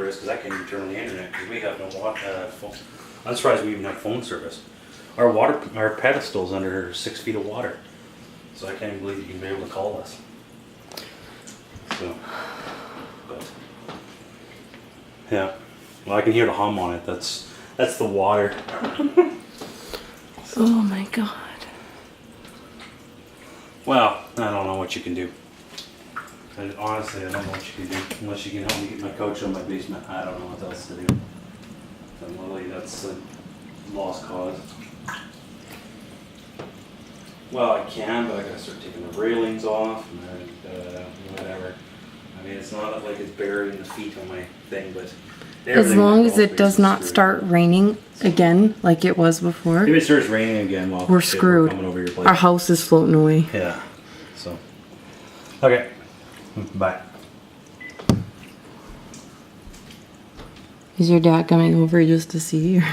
number is because I can't even turn on the internet because we have no phone. I'm surprised we even have phone service. Our pedestal's under 6 feet of water, so I can't even believe you can be able to call us. So, but yeah, well, I can hear the hum on it. That's the water. Oh my god. Well, I don't know what you can do. Honestly, I don't know what you can do unless you can help me get my couch on my basement. I don't know what else to do. And Lily, that's a lost cause. Well, I can, but I gotta start taking the railings off and whatever. I mean, it's not like it's burying the feet on my thing, but As long as it does not start raining again like it was before, if it starts raining again, well, we're screwed. Coming over your place. Our house is floating away. Yeah. So. Okay. Bye. Is your dad coming over just to see you?